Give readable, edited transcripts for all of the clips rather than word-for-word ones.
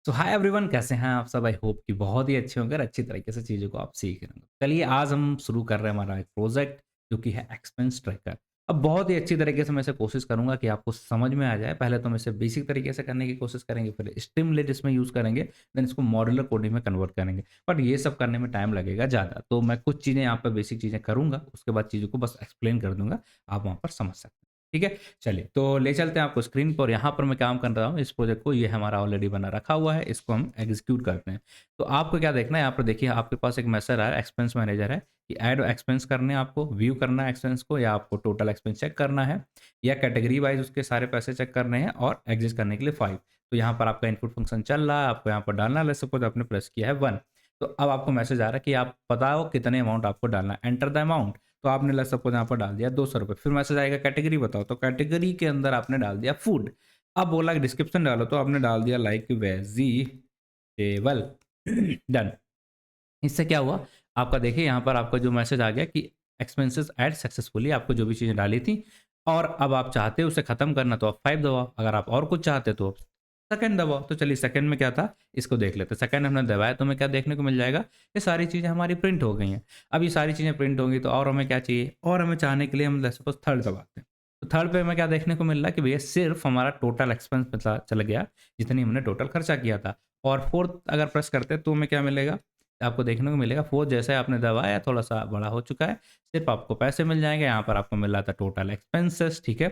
तो hi everyone कैसे हैं आप सब? आई होप कि बहुत ही अच्छे होंगे और अच्छी तरीके से चीज़ों को आप सीख रहे होंगे। चलिए आज हम शुरू कर रहे हैं हमारा एक प्रोजेक्ट जो कि है एक्सपेंस ट्रैकर। अब बहुत ही अच्छी तरीके से मैं इसे कोशिश करूँगा कि आपको समझ में आ जाए। पहले तो हम इसे बेसिक तरीके से करने की कोशिश करेंगे, फिर स्ट्रीमलीट इसमें यूज़ करेंगे, देन इसको मॉड्यूलर कोडिंग में कन्वर्ट करेंगे। बट ये सब करने में टाइम लगेगा ज़्यादा, तो मैं कुछ चीज़ें यहाँ पे बेसिक चीज़ें करूँगा, उसके बाद चीज़ों को बस एक्सप्लेन कर दूँगा, आप वहाँ पर समझ सकते हैं। ठीक है? चलिए, तो ले चलते हैं आपको स्क्रीन पर। यहाँ पर मैं काम कर रहा हूँ इस प्रोजेक्ट को, ये हमारा ऑलरेडी बना रखा हुआ है, इसको हम एग्जीक्यूट करते हैं। तो आपको क्या देखना है, यहाँ पर देखिए आपके पास एक मैसेज आया है, एक्सपेंस मैनेजर है, कि ऐड एक्सपेंस करने हैं आपको, व्यू करना है एक्सपेंस को, या आपको टोटल एक्सपेंस चेक करना है, या कैटेगरी वाइज़ उसके सारे पैसे चेक करने हैं और एडजस्ट करने के लिए 5। तो यहाँ पर आपका इनपुट फंक्शन चल रहा है, आपको यहाँ पर डालना है, लेट्स सपोज़ आपने प्रेस किया है 1। तो अब आपको मैसेज आ रहा है कि आप बताओ कितने अमाउंट आपको डालना है, एंटर द अमाउंट। तो आपने लेट्स सपोज़ यहाँ पर डाल दिया ₹200, फिर मैसेज आएगा कैटेगरी बताओ, तो कैटेगरी के अंदर आपने डाल दिया फूड। अब बोला कि डिस्क्रिप्शन डालो, तो आपने डाल दिया लाइक वेजिटेबल। डन। इससे क्या हुआ, आपका देखिए यहाँ पर आपका जो मैसेज आ गया कि एक्सपेंसेस ऐड सक्सेसफुली, आपको जो भी चीज़ें डाली थी और अब आप चाहते हो उसे खत्म करना तो आप 5 दबाओ, अगर आप और कुछ चाहते तो सेकंड दबाओ। तो चलिए सेकंड में क्या था, इसको देख लेते हैं। सेकंड हमने दबाया तो हमें क्या देखने को मिल जाएगा, ये सारी चीज़ें हमारी प्रिंट हो गई हैं। अब ये सारी चीज़ें प्रिंट होंगी तो और हमें क्या चाहिए, और हमें चाहने के लिए हम लेट्स सपोज़ थर्ड दबाते हैं। तो थर्ड पे हमें क्या देखने को मिल रहा है कि भैया सिर्फ़ हमारा टोटल एक्सपेंस पता चल गया, जितनी हमने टोटल खर्चा किया था। और फोर्थ अगर प्रेस करते हैं तो हमें क्या मिलेगा, आपको देखने को मिलेगा 4 जैसे आपने दबाया थोड़ा-सा बड़ा हो चुका है, सिर्फ़ आपको पैसे मिल जाएँगे, यहाँ पर आपको मिल रहा था टोटल एक्सपेंसेस, ठीक है?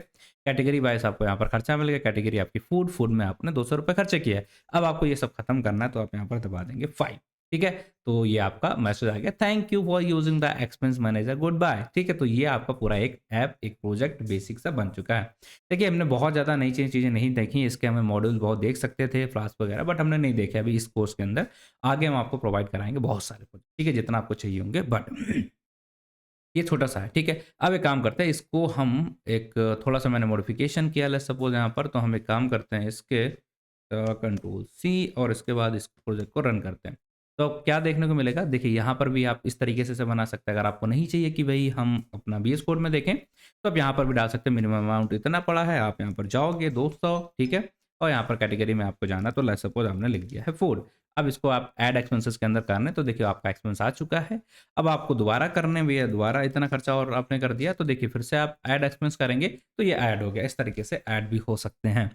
कैटेगरी वाइज़ आपको यहाँ पर खर्चा मिल गया, कैटेगरी आपकी फूड, फूड में आपने ₹200 खर्चे किए हैं। अब आपको ये सब खत्म करना है तो आप यहाँ पर दबा देंगे 5, ठीक है? तो ये आपका मैसेज आ गया, thank you for using the expense manager, goodbye, ठीक है? तो ये आपका पूरा एक ऐप, एक प्रोजेक्ट बेसिक सा बन चुका है। देखिए हमने बहुत ज़्यादा नई चीज़ें नहीं देखी, इसके हमें मॉड्यूल बहुत देख सकते थे, फ्लास्क वगैरह, बट हमने नहीं देखे अभी इस कोर्स के अंदर। आगे हम आपको प्रोवाइड कराएँगे बहुत सारे प्रोजेक्ट, ठीक है? जितना आपको चाहिए होंगे, बट ये छोटा-सा है, ठीक है? अब एक काम करते हैं, इसको हम एक थोड़ा-सा मैंने मॉडिफ़िकेशन किया लेट्स सपोज़ यहाँ पर, तो हम एक काम करते हैं इसके कंट्रोल सी और इसके बाद इस प्रोजेक्ट को रन करते हैं। तो अब क्या देखने को मिलेगा, देखिए यहाँ पर भी आप इस तरीके से इसे बना सकते हैं। अगर आपको नहीं चाहिए कि भई हम अपना वीएस कोड में देखें, तो आप यहाँ पर भी डाल सकते हैं, मिनिमम अमाउंट इतना पड़ा है, आप यहाँ पर जाओगे 200, ठीक है? और यहाँ पर कैटेगरी में आपको जाना है, तो लेट्स सपोज़ आपने लिख दिया है फूड। अब इसको आप ऐड एक्सपेंसेस के अंदर करना है, तो देखिए आपका एक्सपेंस आ चुका है। अब आपको दोबारा करने भी है, दोबारा इतना खर्चा और आपने कर दिया, तो देखिए फिर से आप ऐड एक्सपेंस करेंगे, तो ये ऐड हो गया। इस तरीके से ऐड भी हो सकते हैं।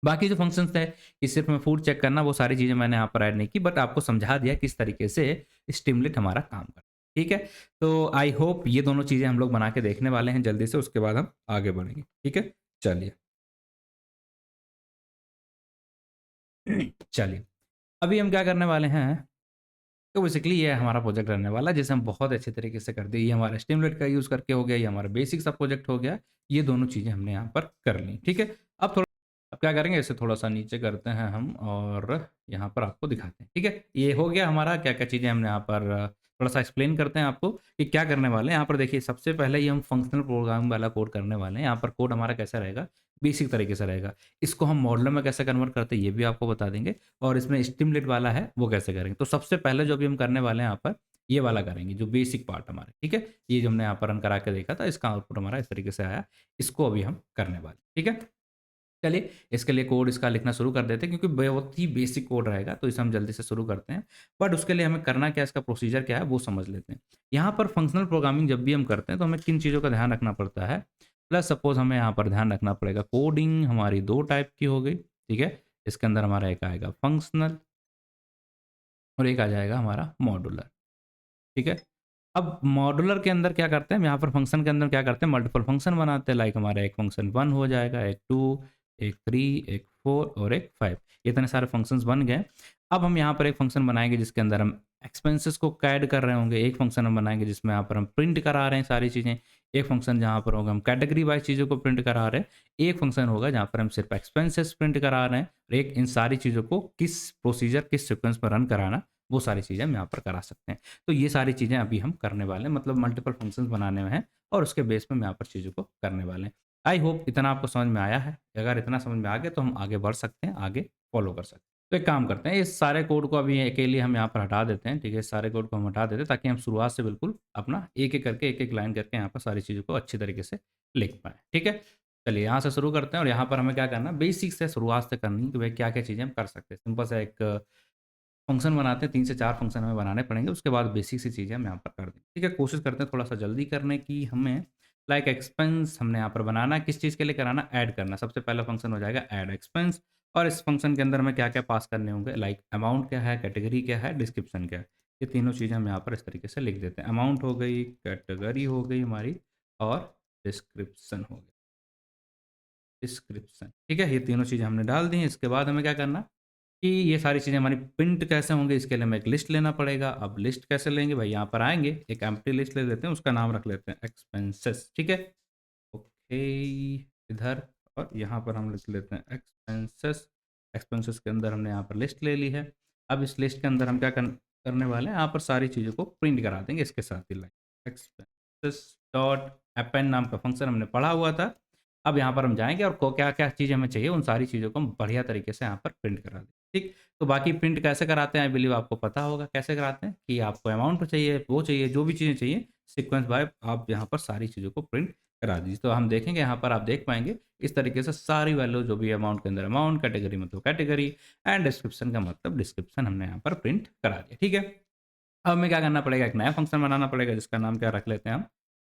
बाकी जो फंक्शंस थे कि सिर्फ़ मैं फूड चेक करना, वो सारी चीज़ें मैंने यहाँ पर ऐड नहीं की, बट आपको समझा दिया किस तरीके से स्टीमलेट हमारा काम करता है, ठीक है? तो आई होप ये दोनों चीज़ें हम लोग बना के देखने वाले हैं जल्दी से, उसके बाद हम आगे बढ़ेंगे, ठीक है? चलिए। चलिए, अभी हम क्या करने वाले हैं, तो बेसिकली ये हमारा प्रोजेक्ट रहने वाला है, जिसे हम बहुत अच्छे तरीके से कर दिए। ये हमारा स्टीमलेट का यूज़ करके हो गया, ये हमारा बेसिक सा प्रोजेक्ट हो गया। ये दोनों चीज़ें हमने यहाँ पर कर ली, ठीक है? अब क्या करेंगे, इसे थोड़ा-सा नीचे करते हैं हम और यहाँ पर आपको दिखाते हैं, ठीक है? ये हो गया हमारा, क्या-क्या चीज़ें हमने यहाँ पर थोड़ा-सा एक्सप्लेन करते हैं आपको कि क्या करने वाले हैं। यहाँ पर देखिए सबसे पहले ये हम फंक्शनल प्रोग्रामिंग वाला कोड करने वाले हैं। यहाँ पर कोड हमारा कैसा रहेगा, बेसिक तरीके से रहेगा। इसको हम मॉडलर में कैसे कन्वर्ट करते हैं, ये भी आपको बता देंगे और इसमें स्टीमलेट वाला है, वो कैसे करेंगे। तो सबसे पहले जो अभी हम करने वाले हैं यहाँ पर, ये वाला करेंगे, जो बेसिक पार्ट हमारा, ठीक है? ये जो हमने यहाँ पर रन करा के देखा था, इसका आउटपुट हमारा इस तरीके से आया। इसको अभी हम करने वाले हैं, ठीक है? चलिए, इसके लिए कोड इसका लिखना शुरू कर देते हैं क्योंकि बहुत ही बेसिक कोड रहेगा, तो इसे हम जल्दी से शुरू करते हैं। बट उसके लिए हमें करना क्या है, इसका प्रोसीजर क्या है, वो समझ लेते हैं। यहाँ पर फंक्शनल प्रोग्रामिंग जब भी हम करते हैं, तो हमें किन चीज़ों का ध्यान रखना पड़ता है। प्लस सपोज़ हमें यहाँ पर ध्यान रखना पड़ेगा, कोडिंग हमारी 2 टाइप की हो गई, ठीक है? इसके अंदर हमारा एक आएगा फंक्शनल और एक आ जाएगा हमारा मॉड्यूलर, ठीक है? अब मॉड्यूलर के अंदर क्या करते हैं, हम यहाँ पर फंक्शन के अंदर क्या करते हैं, मल्टीपल फंक्शन बनाते हैं। लाइक हमारा एक फंक्शन 1 हो जाएगा, एक 2, एक 3, एक 4 और एक 5। इतने सारे फंक्शंस बन गए। अब हम यहाँ पर एक फंक्शन बनाएँगे जिसके अंदर हम एक्सपेंसेस को ऐड कर रहे होंगे। एक फंक्शन हम बनाएँगे जिसमें यहाँ पर हम प्रिंट करा रहे हैं सारी चीज़ें। एक फंक्शन जहाँ पर होगा हम कैटेगरी वाइज़ चीज़ों को प्रिंट करा रहे हैं। एक फंक्शन होगा जहाँ पर हम सिर्फ एक्सपेंसेस प्रिंट करा रहे हैं। और एक इन सारी चीज़ों को किस प्रोसीजर, किस सीक्वेंस में रन कराना, वो सारी चीज़ें हम यहाँ पर करा सकते हैं। तो ये सारी चीज़ें अभी हम करने वाले हैं, मतलब मल्टीपल फंक्शंस बनाने में हैं और उसके बेस पे हम यहाँ पर चीज़ों को करने वाले हैं। आई होप इतना आपको समझ में आया है। अगर इतना समझ में आ गया तो हम आगे बढ़ सकते हैं, आगे फॉलो कर सकते हैं। तो एक काम करते हैं, इस सारे कोड को अभी के लिए हम यहाँ पर हटा देते हैं, ठीक है? इस सारे कोड को हम हटा देते हैं ताकि हम शुरुआत से बिल्कुल अपना एक-एक करके, एक-एक लाइन करके यहाँ पर सारी चीज़ों को अच्छी तरीके से लिख पाएँ, ठीक है? चलिए यहाँ से शुरू करते हैं और यहाँ पर हमें क्या करना है, बेसिक से शुरुआत से करनी है कि भाई क्या-क्या चीज़ें हम कर सकते हैं। सिंपल सा एक फंक्शन बनाते हैं, 3 से 4 फंक्शन हमें बनाने पड़ेंगे, उसके बाद बेसिक सी चीज़ें हम यहाँ पर कर देंगे। ठीक है, कोशिश करते हैं थोड़ा-सा जल्दी करने की। हमें लाइक एक्सपेंस हमने यहाँ पर बनाना है, किस चीज़ के लिए कराना? ऐड करना। सबसे पहला फंक्शन हो जाएगा ऐड एक्सपेंस और इस फंक्शन के अंदर हमें क्या-क्या पास करने होंगे? लाइक अमाउंट क्या है, कैटेगरी क्या है, डिस्क्रिप्शन क्या है। ये तीनों चीज़ें हम यहाँ पर इस तरीके से लिख देते हैं। अमाउंट हो गई, कैटेगरी हो गई हमारी और डिस्क्रिप्शन हो गई। डिस्क्रिप्शन, ठीक है? ये तीनों चीज़ें हमने डाल दी हैं। इसके बाद हमें क्या करना कि ये सारी चीज़ें हमारी प्रिंट कैसे होंगे, इसके लिए हमें एक लिस्ट लेना पड़ेगा। अब लिस्ट कैसे लेंगे भाई? यहाँ पर आएँगे, एक एम्प्टी लिस्ट ले लेते हैं, उसका नाम रख लेते हैं एक्सपेंसेस, ठीक है? ओके, इधर और यहाँ पर हम लिख लेते हैं एक्सपेंसेस। एक्सपेंसेस के अंदर हमने यहाँ पर लिस्ट ले ली है। अब इस लिस्ट के अंदर हम क्या करने वाले हैं, यहाँ पर सारी चीज़ों को प्रिंट करा देंगे इसके साथ ही। लाइक एक्सपेंसेस डॉट अपेंड नाम का फंक्शन हमने पढ़ा हुआ था। अब यहाँ पर हम जाएँगे और को क्या-क्या चीज़ हमें चाहिए, उन सारी चीज़ों को हम बढ़िया तरीके से यहाँ पर प्रिंट करा देंगे, ठीक? तो बाकी प्रिंट कैसे कराते हैं, आई बिलीव आपको पता होगा कैसे कराते हैं कि आपको अमाउंट चाहिए, वो चाहिए, जो भी चीज़ें चाहिए, सीक्वेंस बाय आप यहाँ पर सारी चीज़ों को प्रिंट करा दीजिए। तो हम देखेंगे यहाँ पर आप देख पाएँगे, इस तरीके से सारी वैल्यू जो भी अमाउंट के अंदर अमाउंट, कैटेगरी मतलब कैटेगरी एंड डिस्क्रिप्शन का मतलब डिस्क्रिप्शन हमने यहाँ पर प्रिंट करा दिया, ठीक है? अब हमें क्या करना पड़ेगा, एक नया फंक्शन बनाना पड़ेगा जिसका नाम क्या रख लेते हैं हम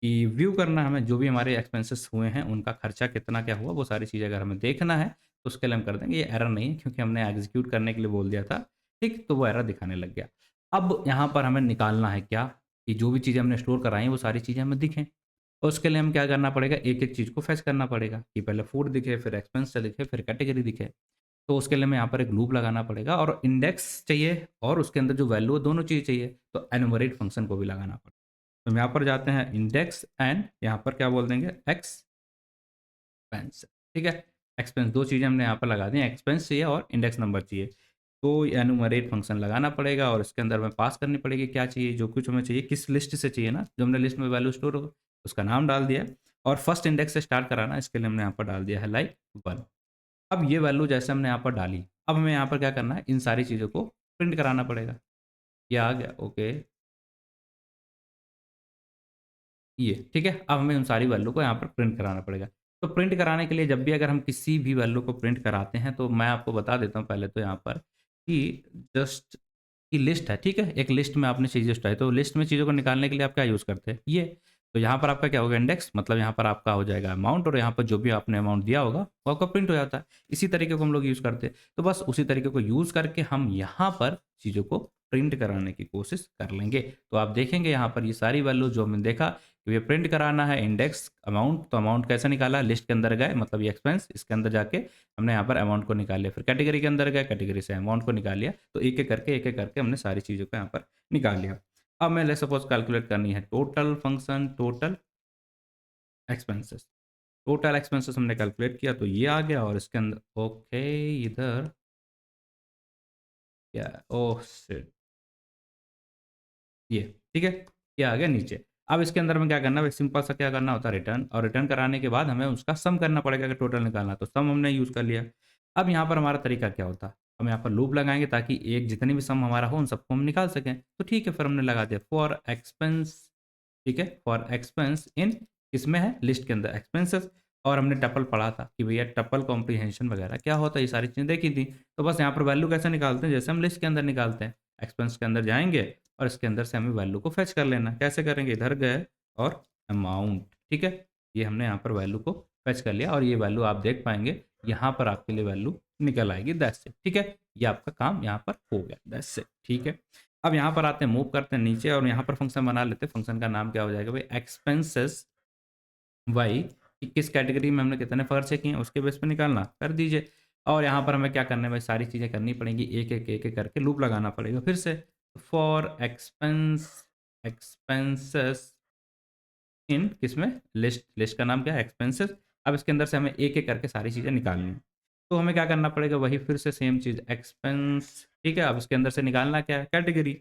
कि व्यू करना है हमें जो भी हमारे एक्सपेंसेस हुए हैं, उनका खर्चा कितना क्या हुआ, वो सारी चीज़ें अगर हमें देखना है, तो उसके लिए हम कर देंगे। ये एरर नहीं है क्योंकि हमने एग्ज़ीक्यूट करने के लिए बोल दिया था, ठीक? तो वो एरर दिखाने लग गया। अब यहाँ पर हमें निकालना है क्या कि जो भी चीज़ें हमने स्टोर कराई हैं, वो सारी चीज़ें हमें दिखें। और उसके लिए हम क्या करना पड़ेगा, एक-एक चीज़ को फेच करना पड़ेगा कि पहले फूड दिखे, फिर एक्सपेंस दिखे, फिर कैटेगरी दिखे। तो उसके लिए हमें यहाँ पर एक लूप लगाना पड़ेगा और इंडेक्स चाहिए और उसके अंदर जो वैल्यू है, दोनों चीज़ चाहिए, तो एनुमरेट फंक्शन को भी लगाना पड़ेगा। तो हम यहाँ पर जाते हैं इंडेक्स एंड यहाँ पर क्या बोल देंगे एक्सपेंस, ठीक है? एक्सपेंस 2 चीज़ें हमने यहाँ पर लगा दी हैं, एक्सपेंस चाहिए और इंडेक्स नंबर चाहिए। तो एनुमरेट फंक्शन लगाना पड़ेगा और इसके अंदर हमें पास करनी पड़ेगी क्या चाहिए, जो कुछ हमें चाहिए, किस लिस्ट से चाहिए ना, जो हमने लिस्ट में वैल्यू स्टोर हो, उसका नाम डाल दिया और फर्स्ट इंडेक्स से स्टार्ट कराना, इसके लिए हमने यहाँ पर डाल दिया है लाइक 1। अब ये वैल्यू जैसे हमने यहाँ पर डाली, अब हमें यहाँ पर क्या करना है, इन सारी चीज़ों को प्रिंट कराना पड़ेगा। ये आ गया, ओके। ये, ठीक है? अब हमें उन सारी वैल्यू को यहाँ पर प्रिंट कराना पड़ेगा। तो प्रिंट कराने के लिए जब भी अगर हम किसी भी वैल्यू को प्रिंट कराते हैं, तो मैं आपको बता देता हूँ पहले तो यहाँ पर कि जस्ट की लिस्ट है, ठीक है? एक लिस्ट में आपने चीज़ें उठाई, तो लिस्ट में चीज़ों को निकालने के लिए आप क्या यूज़ करते हैं? ये। तो यहाँ पर आपका क्या होगा इंडेक्स, मतलब यहाँ पर आपका हो जाएगा अमाउंट और यहाँ पर जो भी आपने अमाउंट दिया होगा, वो आपका प्रिंट हो जाता है। इसी तरीके को हम लोग यूज़ करते हैं। तो बस उसी तरीके को यूज़ करके हम यहाँ पर चीज़ों को प्रिंट कराने की कोशिश कर लेंगे। तो आप देखेंगे यहाँ पर ये सारी वैल्यू जो हमने देखा ये प्रिंट कराना है इंडेक्स अमाउंट, तो अमाउंट कैसे निकाला, लिस्ट के अंदर गए मतलब ये एक्सपेंस, इसके अंदर जाके हमने यहाँ पर अमाउंट को निकाल लिया, फिर कैटेगरी के अंदर गए, कैटेगरी से अमाउंट को निकाल लिया। तो एक-एक करके हमने सारी चीज़ों को यहाँ पर निकाल लिया। अब मैं लेट्स सपोज़ कैलकुलेट करनी है total function, total expenses. Total expenses हमने कैलकुलेट किया तो ये आ गया और इसके अंदर ओके, इधर क्या, ओह शिट! ये, ठीक है? ये आ गया नीचे। अब इसके अंदर हमें क्या करना है, भाई सिंपल सा क्या करना होता है रिटर्न, और रिटर्न कराने के बाद हमें उसका सम करना पड़ेगा अगर टोटल निकालना है तो सम हमने यूज़ कर लिया। अब यहाँ पर हमारा तरीका क्या होता है, हम यहाँ पर लूप लगाएँगे ताकि एक जितनी भी सम हमारा हो उन सबको हम निकाल सकें। तो ठीक है, फिर हमने लगा दिया फॉर एक्सपेंस, ठीक है? फॉर एक्सपेंस इन किसमें है, लिस्ट के अंदर एक्सपेंसेस, और हमने टपल पढ़ा था कि भैया टपल कॉम्प्रिहेंशन वगैरह क्या होता है, ये सारी चीज़ें देखी थी। तो बस यहाँ पर वैल्यू कैसे निकालते हैं, जैसे हम लिस्ट के अंदर निकालते हैं। एक्सपेंस के अंदर जाएँगे और इसके अंदर से हमें वैल्यू को फेच कर लेना है। कैसे करेंगे, इधर गए और अमाउंट, ठीक है? ये हमने यहाँ पर वैल्यू को फेच कर लिया और ये वैल्यू आप देख पाएँगे, यहाँ पर आपके लिए वैल्यू निकल आएगी, दैट्स इट, ठीक है? ये आपका काम यहाँ पर हो गया, दैट्स इट, ठीक है? अब यहाँ पर आते हैं, मूव करते हैं नीचे और यहाँ पर फंक्शन बना लेते हैं। फंक्शन का नाम क्या हो जाएगा भाई, एक्सपेंसेस वाई, कि किस कैटेगरी में हमने कितने खर्चे किए हैं उसके बेस पे निकालना, कर दीजिए। और यहाँ पर हमें क्या करना है भाई, सारी चीज़ें करनी पड़ेंगी, एक-एक करके लूप लगाना पड़ेगा फिर से। फॉर एक्सपेंसेस इन किसमें, लिस्ट, लिस्ट का नाम क्या है एक्सपेंसेस। अब इसके अंदर से हमें एक-एक करके सारी चीज़ें निकालनी है। तो हमें क्या करना पड़ेगा, वही फिर से सेम चीज़ एक्सपेंस, ठीक है? अब इसके अंदर से निकालना क्या है, कैटेगरी।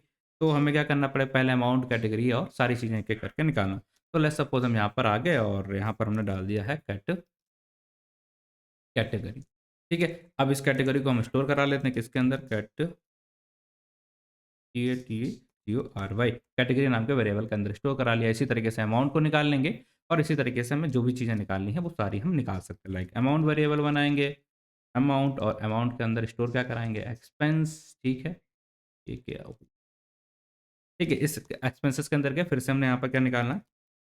तो हमें क्या करना पड़ेगा, पहले अमाउंट, कैटेगरी और सारी चीज़ें एक-एक करके निकालना। तो लेट्स सपोज़ हम यहाँ पर आ गए और यहाँ पर हमने डाल दिया है कैटेगरी, ठीक है? अब इस कैटेगरी को हम स्टोर करा लेते हैं किसके अंदर, कैटेगरी नाम के वेरिएबल के अंदर स्टोर करा लिया। इसी तरीके से अमाउंट को निकाल लेंगे और इसी तरीके से हमें जो भी चीज़ें निकालनी है वो सारी हम निकाल सकते हैं। लाइक अमाउंट वेरिएबल बनाएँगे, अमाउंट और अमाउंट के अंदर स्टोर क्या कराएँगे एक्सपेंस, ठीक है? ठीक है, इस एक्सपेंसेस के अंदर क्या फिर से हमने यहाँ पर क्या निकालना है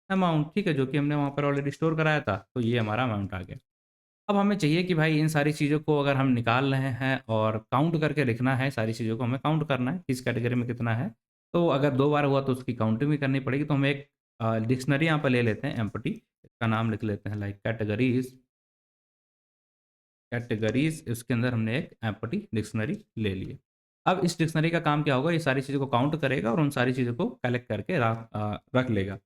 अमाउंट, ठीक है? जो कि हमने वहाँ पर ऑलरेडी स्टोर कराया था, तो ये हमारा अमाउंट आ गया। अब हमें चाहिए कि भाई इन सारी चीज़ों को अगर हम निकाल रहे हैं और काउंट करके लिखना है, सारी चीज़ों को हमें काउंट करना है, किस कैटेगरी में कितना है। तो अगर 2 बार हुआ तो उसकी काउंटिंग भी करनी पड़ेगी, तो हम एक डिक्शनरी यहाँ पर ले लेते हैं एम्प्टी, इसका नाम लिख लेते हैं लाइक कैटेगरीज़, कैटेगरीज़ इसके अंदर हमने एक एम्प्टी डिक्शनरी ले ली है। अब इस डिक्शनरी का काम क्या होगा, ये सारी चीज़ों को काउंट करेगा और उन सारी चीज़ों को कलेक्ट करके रख लेगा।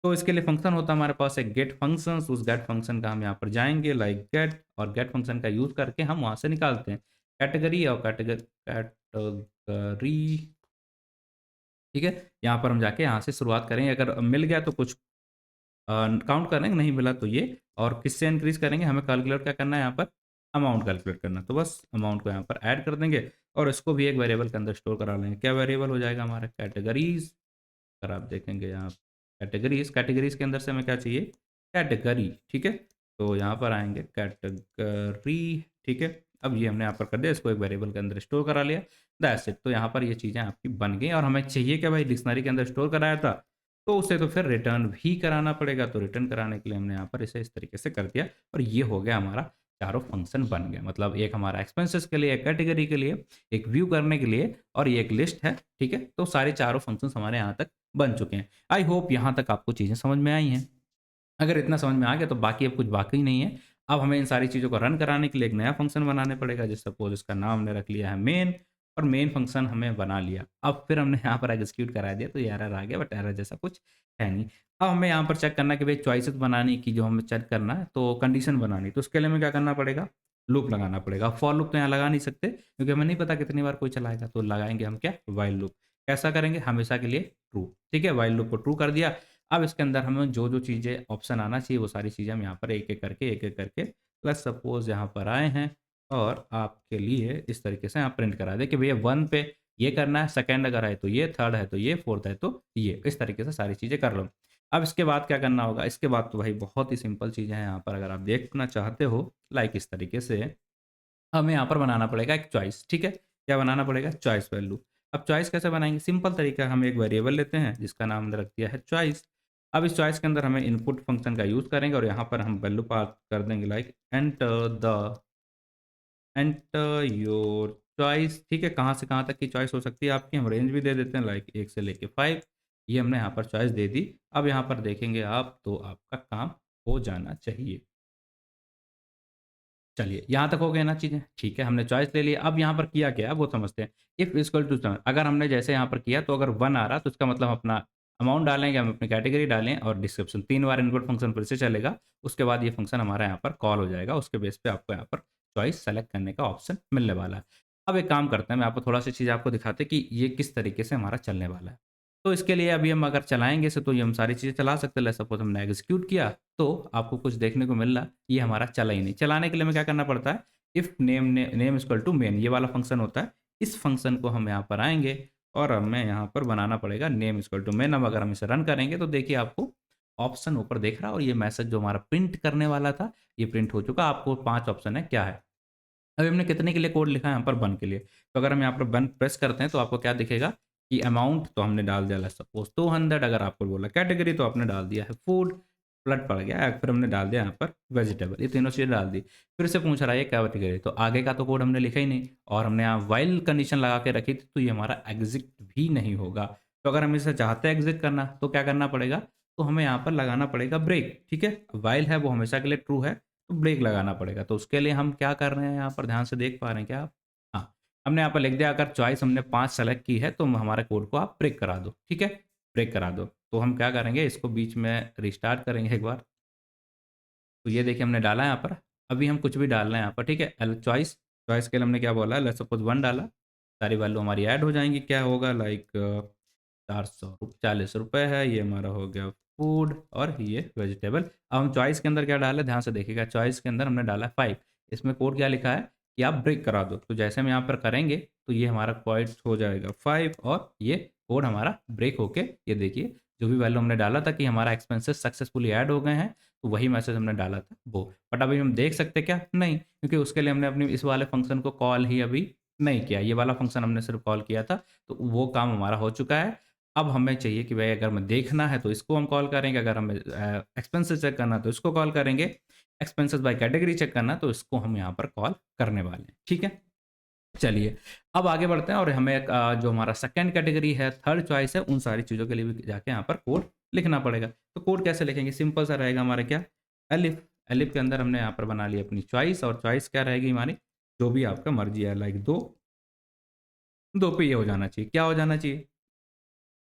तो इसके लिए फंक्शन होता है हमारे पास एक गेट फंक्शंस, उस गेट फंक्शन का हम यहाँ पर जाएँगे लाइक गेट और गेट फंक्शन का यूज़ करके हम वहाँ से निकालते हैं। कैटेगरी और कैटेगरी, ठीक है? यहाँ पर हम जाके यहाँ से शुरुआत करेंगे, अगर मिल गया तो कुछ काउंट करेंगे, नहीं मिला तो ये और किससे इंक्रीज़ करेंगे, हमें कैलकुलेट क्या करना है यहाँ पर, अमाउंट कैलकुलेट करना है। तो बस अमाउंट को यहाँ पर ऐड कर देंगे और इसको भी एक वेरिएबल के अंदर स्टोर करा लेंगे। क्या वेरिएबल हो जाएगा हमारा कैटेगरीज़, अगर आप देखेंगे यहाँ कैटेगरीज़, कैटेगरीज़ के अंदर से हमें क्या चाहिए, कैटेगरी, ठीक है? तो यहाँ पर आएँगे कैटेगरी, ठीक है? अब ये हमने यहाँ पर कर दिया, इसको एक वेरिएबल के अंदर स्टोर करा लिया, दैट्स इट। तो यहाँ पर ये चीज़ें आपकी बन गई और हमें चाहिए क्या भाई, डिक्शनरी के अंदर स्टोर कराया था, तो उसे तो फिर रिटर्न भी कराना पड़ेगा, तो रिटर्न कराने के लिए हमने यहाँ पर इसे इस तरीके से कर दिया और ये हो गया हमारा चारों फंक्शन बन गए। मतलब एक हमारा एक्सपेंसेस के लिए, एक कैटेगरी के लिए, एक व्यू करने के लिए और ये एक लिस्ट है, ठीक है? तो सारे चारों फंक्शंस हमारे यहाँ तक बन चुके हैं। आई होप यहाँ तक आपको चीज़ें समझ में आई हैं। अगर इतना समझ में आ गया तो बाकी अब कुछ बाकी नहीं है। अब हमें इन सारी चीज़ों को रन कराने के लिए एक नया फ़ंक्शन बनाने पड़ेगा, जैसे सपोज़ इसका नाम हमने रख लिया है मेन और मेन फ़ंक्शन हमने बना लिया। अब फिर हमने यहाँ पर एग्ज़ीक्यूट करा दिया तो ये एरर आ गया, बट एरर जैसा कुछ है नहीं। अब हमें यहाँ पर चेक करना है कि भई चॉइसेस बनाने की, जो हमें चेक करना है तो कंडीशन बनानी है, तो उसके लिए हमें क्या करना पड़ेगा? लूप लगाना पड़ेगा। फॉर लूप तो यहाँ लगा नहीं सकते क्योंकि हमें नहीं पता कितनी बार कोई चलाएगा, तो लगाएँगे हम क्या? While loop. कैसा करेंगे? हमेशा के लिए ट्रू, ठीक है? व्हाइल लूप को ट्रू कर दिया। अब इसके अंदर हमें जो-जो चीज़ें ऑप्शन आना चाहिए वो सारी चीज़ें हम यहाँ पर एक-एक करके प्लस सपोज़ यहाँ पर आए हैं और आपके लिए इस तरीके से यहाँ प्रिंट करा दें कि भैया 1 पे ये करना है, सेकंड अगर है तो ये, थर्ड है तो ये, फोर्थ है तो ये। इस तरीके से सारी चीज़ें कर लो। अब इसके बाद क्या करना होगा? इसके बाद तो भाई बहुत ही सिंपल चीज़ें हैं यहाँ पर, अगर आप देखना चाहते हो लाइक इस तरीके से हमें यहाँ पर बनाना पड़ेगा एक चॉइस, ठीक है? क्या बनाना पड़ेगा? Choice value. अब चॉइस कैसे बनाएँगे? सिंपल तरीका है, हम एक वेरिएबल लेते हैं जिसका नाम हमने रख दिया है चॉइस। अब इस चॉइस के अंदर हमें इनपुट फंक्शन का यूज़ करेंगे और यहाँ पर हम वैल्यू पास कर देंगे लाइक एंटर योर चॉइस, ठीक है? कहाँ से कहाँ तक की चॉइस हो सकती है आपकी, हम रेंज भी दे देते हैं लाइक 1 से लेके 5। ये हमने यहाँ पर चॉइस दे दी। अब यहाँ पर देखेंगे आप तो आपका काम हो जाना चाहिए। चलिए, यहाँ तक हो गए ना चीज़ें? ठीक है, हमने चॉइस ले लिया। अब यहाँ पर किया क्या वो समझते हैं। इफ इक्वल टू सम, अगर हमने जैसे यहाँ पर किया तो अगर 1 आ रहा तो इसका मतलब अपना अमाउंट डालेंगे, हम अपनी कैटेगरी डालें और डिस्क्रिप्शन 3 बार इनपुट फंक्शन फिर से चलेगा। उसके बाद ये फंक्शन हमारा यहाँ पर कॉल हो जाएगा। उसके बेस पे आपको यहाँ पर चॉइस सेलेक्ट करने का ऑप्शन मिलने वाला है। अब एक काम करते हैं, मैं आपको थोड़ा-सी चीज़ आपको दिखाते हैं कि ये किस तरीके से हमारा चलने वाला है। तो इसके लिए अभी हम अगर चलाएँगे इसे तो ये हम सारी चीज़ें चला सकते हैं। लेट्स सपोज़ हमने एग्ज़ीक्यूट किया तो आपको कुछ देखने को मिल रहा, ये हमारा चला ही नहीं। चलाने के लिए हमें क्या करना पड़ता है, if name equal to main, ये वाला फंक्शन होता है। इस फंक्शन को हम यहाँ पर आएँगे और हमें यहाँ पर बनाना पड़ेगा नेम इक्वल टू मेन। अब अगर हम इसे रन करेंगे तो देखिए आपको ऑप्शन ऊपर दिख रहा है और ये मैसेज जो हमारा प्रिंट करने वाला था, ये प्रिंट हो चुका। आपको 5 ऑप्शन है, क्या है? अभी हमने कितने के लिए कोड लिखा है यहाँ पर 1 के लिए। तो अगर हम यहाँ पर 1 प्रेस करते हैं तो आपको क्या दिखेगा कि अमाउंट तो हमने डाल दिया सपोज़ 200, अगर आपको बोला कैटेगरी तो आपने डाल दिया है फूड, फ्लड पड़ गया, फिर हमने डाल दिया यहाँ पर वेजिटेबल, ये तीनों चीज़ें डाल दी। फिर से पूछ रहा है ये कैटेगरी, तो आगे का तो कोड हमने लिखा ही नहीं और हमने यहाँ व्हाइल कंडीशन लगा के रखी थी, तो ये हमारा एग्ज़िट भी नहीं होगा। तो अगर हम इसे चाहते हैं एग्ज़िट करना तो क्या करना पड़ेगा? तो हमें यहाँ पर लगाना पड़ेगा ब्रेक, ठीक है? व्हाइल है वो हमेशा के लिए ट्रू है, तो ब्रेक लगाना पड़ेगा। तो उसके लिए हम क्या कर रहे हैं यहाँ पर, ध्यान से देख पा रहे हैं क्या आप? हाँ, हमने यहाँ पर लिख दिया अगर चॉइस हमने 5 सेलेक्ट की है तो हमारे कोड को आप ब्रेक करा दो, ठीक है? ब्रेक करा दो। तो हम क्या करेंगे, इसको बीच में रिस्टार्ट करेंगे एक बार। तो ये देखिए हमने डाला है यहाँ पर, अभी हम कुछ भी डाल रहे हैं यहाँ पर, ठीक है? चॉइस, चॉइस के लिए हमने क्या बोला है, लेट्स सपोज़ 1 डाला, सारी वैल्यू हमारी ऐड हो जाएँगी। क्या होगा लाइक 440 रुपए है, ये हमारा हो गया फूड और ये वेजिटेबल। अब हम चॉइस के अंदर क्या डालें, ध्यान से देखिएगा, चॉइस के अंदर हमने डाला है 5, इसमें कोड क्या लिखा है कि आप ब्रेक करा दो। तो जैसे हम यहाँ पर करेंगे तो ये हमारा पॉइंट हो जाएगा 5 और ये कोड हमारा ब्रेक होके ये देखिए जो भी वैल्यू हमने डाला था कि हमारा एक्सपेंसेस सक्सेसफुली ऐड हो गए हैं, तो वही मैसेज हमने डाला था वो। बट अभी हम देख सकते क्या? नहीं, क्योंकि उसके लिए हमने अपनी इस वाले फंक्शन को कॉल ही अभी नहीं किया। ये वाला फंक्शन हमने सिर्फ़ कॉल किया था, तो वो काम हमारा हो चुका है। अब हमें चाहिए कि भाई अगर हमें देखना है तो इसको हम कॉल करेंगे, अगर हमें एक्सपेंसेस चेक करना है तो इसको कॉल करेंगे, एक्सपेंसेस बाय कैटेगरी चेक करना है तो इसको हम यहाँ पर कॉल करने वाले हैं। ठीक है? चलिए, अब आगे बढ़ते हैं और हमें एक जो हमारा सेकंड कैटेगरी है, थर्ड चॉइस है, उन सारी चीज़ों के लिए भी जाके यहाँ पर कोड लिखना पड़ेगा। तो कोड कैसे लिखेंगे? सिंपल सा रहेगा हमारा क्या? एलिफ, एलिफ के अंदर हमने यहाँ पर बना ली अपनी चॉइस और चॉइस क्या रहेगी हमारी? जो भी आपका मर्ज़ी है, लाइक 2, 2 पे ये हो जाना चाहिए। क्या हो जाना चाहिए?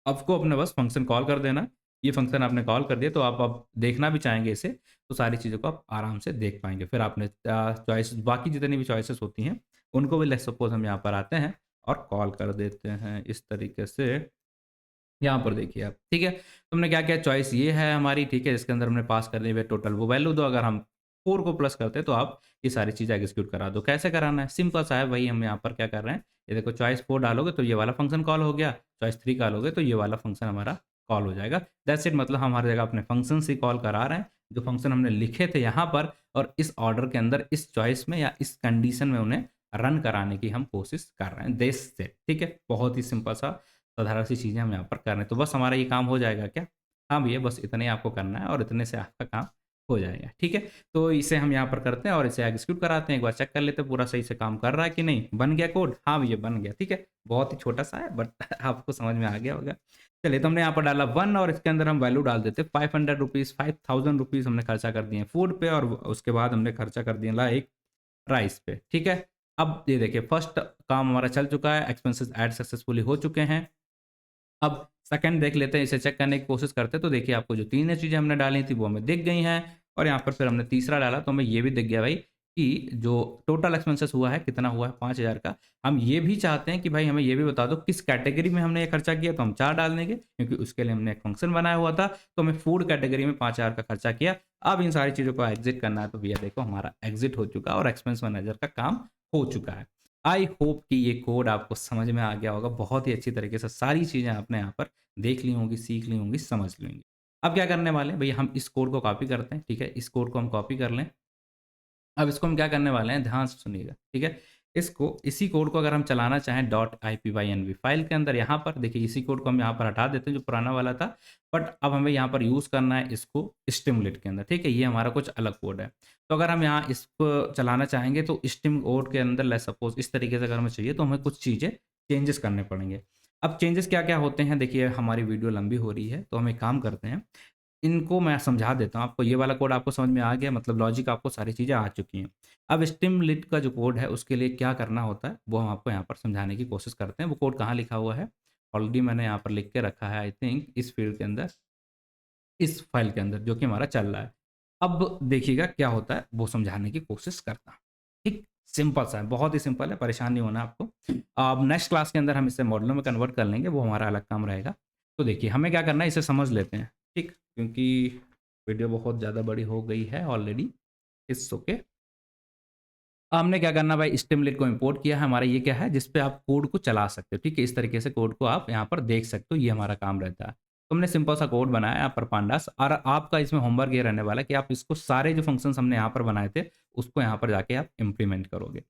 आपको अपने बस फ़ंक्शन कॉल कर देना। ये फ़ंक्शन आपने कॉल कर दिया तो आप अब देखना भी चाहेंगे इसे, तो सारी चीज़ों को आप आराम से देख पाएँगे। फिर आपने चॉइस बाकी जितनी भी चॉइसेस होती हैं, उनको भी लेट्स सपोज़ हम यहाँ पर आते हैं और कॉल कर देते हैं इस तरीके से। यहाँ पर देखिए आप, ठीक है? तो हमने क्या किया, चॉइस ये है हमारी, ठीक है? इसके अंदर हमने पास कर दी हुई टोटल वो वैल्यू दो, अगर हम 4 को प्लस करते हैं तो आप ये सारी चीज़ें एग्ज़ीक्यूट करा दो। कैसे कराना है? सिंपल सा है, वही हम यहाँ पर क्या कर रहे हैं, ये देखो चॉइस 4 डालोगे तो ये वाला फंक्शन कॉल हो गया, चॉइस 3 डालोगे तो ये वाला फंक्शन हमारा कॉल हो जाएगा। दैट्स इट, मतलब हम हर जगह अपने फंक्शन्स ही कॉल करा रहे हैं, जो फंक्शन हमने लिखे थे यहाँ पर और इस ऑर्डर के अंदर, इस चॉइस में या इस कंडीशन में उन्हें रन कराने की हम कोशिश कर रहे हैं। दैट्स इट, ठीक है? बहुत ही सिंपल सा साधारण सी चीज़ें हम यहाँ पर कर रहे हैं, तो बस हमारा ये काम हो जाएगा क्या? हाँ भैया, बस इतना ही आपको करना है और इतने से आपका काम हो जाएगा, ठीक है? तो इसे हम यहाँ पर करते हैं और इसे एग्ज़ीक्यूट कराते हैं, एक बार चेक कर लेते हैं पूरा सही से काम कर रहा है कि नहीं। बन गया कोड? हाँ भैया बन गया, ठीक है? बहुत ही छोटा-सा है बट आपको समझ में आ गया होगा। चलिए, तो हमने यहाँ पर डाला 1 और इसके अंदर हम वैल्यू डाल देते हैं ₹500 ₹5000 हमने खर्चा कर दिए हैं फूड पे और उसके बाद हमने खर्चा कर दिया लाइक राइस पे, ठीक है? अब ये देखिए, फर्स्ट काम हमारा चल चुका है, एक्सपेंसेस ऐड सक्सेसफुली हो चुके हैं। अब सेकंड देख लेते हैं, इसे चेक करने की कोशिश करते हैं, तो देखिए आपको जो तीनों चीज़ें हमने डाली थी वो हमें दिख गई हैं और यहाँ पर फिर हमने तीसरा डाला तो हमें ये भी दिख गया भाई कि जो टोटल एक्सपेंसेस हुआ है, कितना हुआ है 5000 का। हम ये भी चाहते हैं कि भाई हमें ये भी बता दो किस कैटेगरी में हमने ये खर्चा किया, तो हम 4 डाल देंगे क्योंकि उसके लिए हमने एक फंक्शन बनाया हुआ था, तो हमें फूड कैटेगरी में 5000 का खर्चा किया। अब इन सारी चीज़ों को एग्ज़िट करना है, तो भैया देखो हमारा एग्ज़िट हो चुका और एक्सपेंस मैनेजर का काम हो चुका है। आई होप कि ये कोड आपको समझ में आ गया होगा। बहुत ही अच्छी तरीके से सारी चीज़ें आपने यहाँ पर देख ली होंगी, सीख ली होंगी, समझ ली होंगी। अब क्या करने वाले हैं भैया, हम इस कोड को कॉपी करते हैं, ठीक है? इस कोड को हम कॉपी कर लें। अब इसको हम क्या करने वाले हैं, ध्यान से सुनिएगा, ठीक है? इसको इसी कोड को अगर हम चलाना चाहें .ipynb फाइल के अंदर, यहाँ पर देखिए इसी कोड को हम यहाँ पर हटा देते हैं जो पुराना वाला था, बट अब हमें यहाँ पर यूज़ करना है इसको स्टिमलेट के अंदर, ठीक है? ये हमारा कुछ अलग कोड है। तो अगर हम यहाँ इसको चलाना चाहेंगे तो स्टिम कोड के अंदर लेट्स सपोज़ इस तरीके से अगर हमें चाहिए तो हमें कुछ चीज़ें चेंजेस करने पड़ेंगे। अब चेंजेस क्या-क्या होते हैं, देखिए हमारी वीडियो लंबी हो रही है, तो हम एक काम करते हैं, इनको मैं समझा देता हूँ आपको। ये वाला कोड आपको समझ में आ गया, मतलब लॉजिक आपको सारी चीज़ें आ चुकी हैं। अब स्टिमलिट का जो कोड है उसके लिए क्या करना होता है वो हम आपको यहाँ पर समझाने की कोशिश करते हैं। वो कोड कहाँ लिखा हुआ है? ऑलरेडी मैंने यहाँ पर लिख के रखा है, आई थिंक इस फ़ील्ड के अंदर, इस फ़ाइल के अंदर जो कि हमारा चल रहा है। अब देखिएगा क्या होता है वो समझाने की कोशिश करता हूँ। ठीक, सिंपल सा है, बहुत ही सिंपल है, परेशान नहीं होना आपको। अब नेक्स्ट क्लास के अंदर हम इसे मॉडलों में कन्वर्ट कर लेंगे, वो हमारा अलग काम रहेगा। तो देखिए हमें क्या करना है, इसे समझ लेते हैं, ठीक? क्योंकि वीडियो बहुत ज़्यादा बड़ी हो गई है ऑलरेडी, इट्स ओके। हमने क्या करना भाई, स्टिमलेट को इंपोर्ट किया है, हमारा ये क्या है जिस पे आप कोड को चला सकते हो, ठीक है? इस तरीके से कोड को आप यहाँ पर देख सकते हो, ये हमारा काम रहता है। तो हमने सिंपल सा कोड बनाया है यहाँ पर पांडास, और आपका इसमें होमवर्क ये रहने वाला है कि आप इसको सारे जो फंक्शंस हमने यहाँ पर बनाए थे, उसको यहाँ पर जाके आप इम्प्लीमेंट करोगे।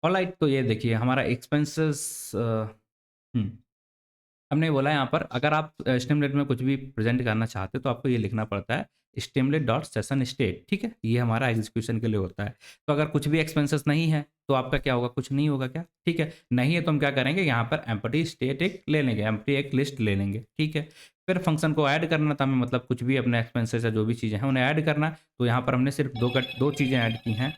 ऑलराइट, तो ये देखिए हमारा एक्सपेंसेस हुँ। हमने बोला यहाँ पर अगर आप स्टेमलेट में कुछ भी प्रेज़ेंट करना चाहते हो तो आपको ये लिखना पड़ता है स्टेमलेट डॉट सेशन स्टेट, ठीक है? ये हमारा एग्जीक्यूशन के लिए होता है। तो अगर कुछ भी एक्सपेंसेस नहीं है तो आपका क्या होगा? कुछ नहीं होगा क्या? ठीक है? नहीं है तो हम क्या करेंगे, यहाँ पर एम्प्टी स्टेट एक ले लेंगे, एम्प्टी एक लिस्ट ले लेंगे, ठीक है? फिर फंक्शन को ऐड करना था हमें, मतलब कुछ भी अपने एक्सपेंसेस या जो भी चीज़ें हैं उन्हें ऐड करना। तो यहाँ पर हमने सिर्फ 2 चीज़ें ऐड की हैं।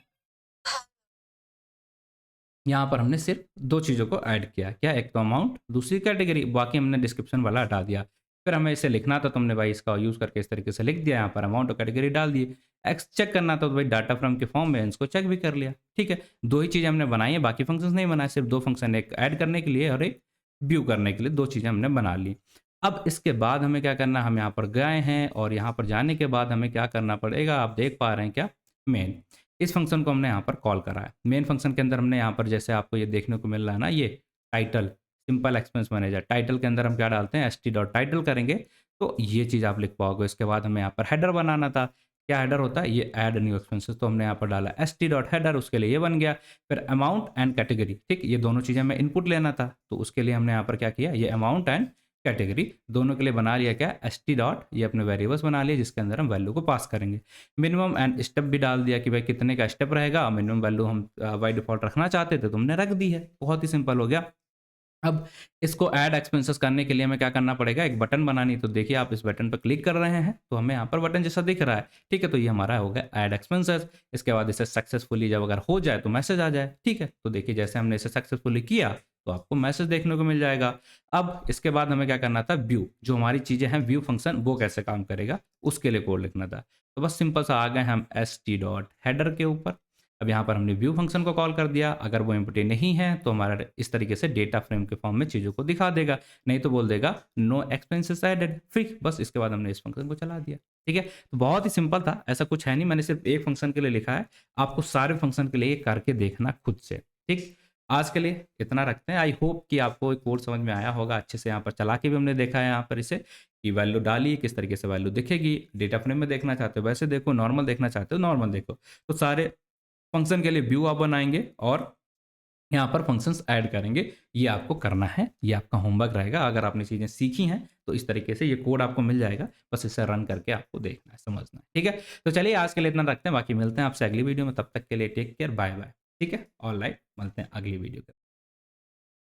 यहाँ पर हमने सिर्फ 2 चीज़ों को ऐड किया। क्या? एक तो अमाउंट, दूसरी कैटेगरी, बाकी हमने डिस्क्रिप्शन वाला हटा दिया। फिर हमें इसे लिखना था तो हमने भाई इसका यूज़ करके इस तरीके से लिख दिया, यहाँ पर अमाउंट और कैटेगरी डाल दिए। एक्स चेक करना था तो भाई डाटा फ्रॉम के फॉर्म में इसको चेक भी कर लिया, ठीक है? 2 ही चीज़ें हमने बनाई हैं, बाकी फंक्शंस नहीं बनाए, सिर्फ 2 फंक्शन, एक ऐड करने के लिए और एक व्यू करने के लिए, 2 चीज़ें हमने बना ली। अब इसके बाद हमें क्या करना है, हम यहाँ पर गए हैं और यहाँ पर जाने के बाद हमें क्या करना पड़ेगा, आप देख पा रहे हैं क्या? मेन। इस फंक्शन को हमने यहाँ पर कॉल करा है। मेन फंक्शन के अंदर हमने यहाँ पर जैसे आपको ये देखने को मिल रहा है ना, ये title, simple expense manager, title के अंदर हम क्या डालते हैं, st डॉट टाइटल करेंगे तो ये चीज़ आप लिख पाओगे। इसके बाद हमें यहाँ पर हेडर बनाना था। क्या हेडर होता है? ये ऐड न्यू एक्सपेंसेस, तो हमने यहाँ पर डाला st.header, उसके लिए ये बन गया। फिर अमाउंट एंड कैटेगरी, ठीक? ये दोनों चीज़ें हमें इनपुट लेना था, तो उसके लिए हमने यहाँ पर क्या किया? ये अमाउंट एंड कैटेगरी दोनों के लिए बना लिया क्या? st डॉट, ये अपने वेरिएबल्स बना लिए जिसके अंदर हम वैल्यू को पास करेंगे। मिनिमम एंड स्टेप भी डाल दिया कि भाई कितने का स्टेप रहेगा। मिनिमम वैल्यू हम बाय डिफ़ॉल्ट रखना चाहते थे तो हमने रख दी है। बहुत ही सिंपल हो गया। अब इसको ऐड एक्सपेंसेस करने के लिए हमें क्या करना पड़ेगा? एक बटन बनानी। तो देखिए आप इस बटन पर क्लिक कर रहे हैं, तो हमें यहाँ पर बटन जैसा दिख रहा है, ठीक है? तो ये हमारा हो गया ऐड एक्सपेंसेस। इसके बाद इसे सक्सेसफुली जब अगर हो जाए तो मैसेज आ जाए, ठीक है? तो देखिए जैसे हमने इसे सक्सेसफुली किया, तो आपको मैसेज देखने को मिल जाएगा। अब इसके बाद हमें क्या करना था? व्यू, जो हमारी चीज़ें हैं व्यू फंक्शन वो कैसे काम करेगा, उसके लिए कोड लिखना था। तो बस सिंपल सा आ गए हम st.header के ऊपर। अब यहाँ पर हमने व्यू फंक्शन को कॉल कर दिया। अगर वो एम्प्टी नहीं है तो हमारा इस तरीके से डेटा फ्रेम के फॉर्म में चीज़ों को दिखा देगा, नहीं तो बोल देगा नो एक्सपेंसेस एडेड, फिर बस इसके बाद हमने इस फंक्शन को चला दिया, ठीक है? तो बहुत ही सिंपल था, ऐसा कुछ है नहीं, मैंने सिर्फ एक फंक्शन के लिए लिखा है। आपको सारे फंक्शन के लिए ये करके देखना खुद से, ठीक? आज के लिए इतना रखते हैं। आई होप कि आपको एक कोड समझ में आया होगा। अच्छे से यहाँ पर चला के भी हमने देखा है यहाँ पर इसे कि वैल्यू डाली किस तरीके से वैल्यू दिखेगी। डेटा फ्रेम में देखना चाहते हो वैसे देखो, नॉर्मल देखना चाहते हो नॉर्मल देखो। तो सारे फंक्शन के लिए व्यू आप बनाएँगे और यहाँ पर फंक्शंस ऐड करेंगे। ये आपको करना है, ये आपका होमवर्क रहेगा। अगर आपने चीज़ें सीखी हैं, तो इस तरीके से ये कोड आपको मिल जाएगा। बस इसे रन करके आपको देखना है, समझना है, ठीक है? तो चलिए आज के लिए इतना रखते हैं, बाकी मिलते हैं आपसे अगली वीडियो में। तब तक के लिए टेक केयर, बाय-बाय, ठीक है? ऑलराइट, मिलते हैं अगली वीडियो में।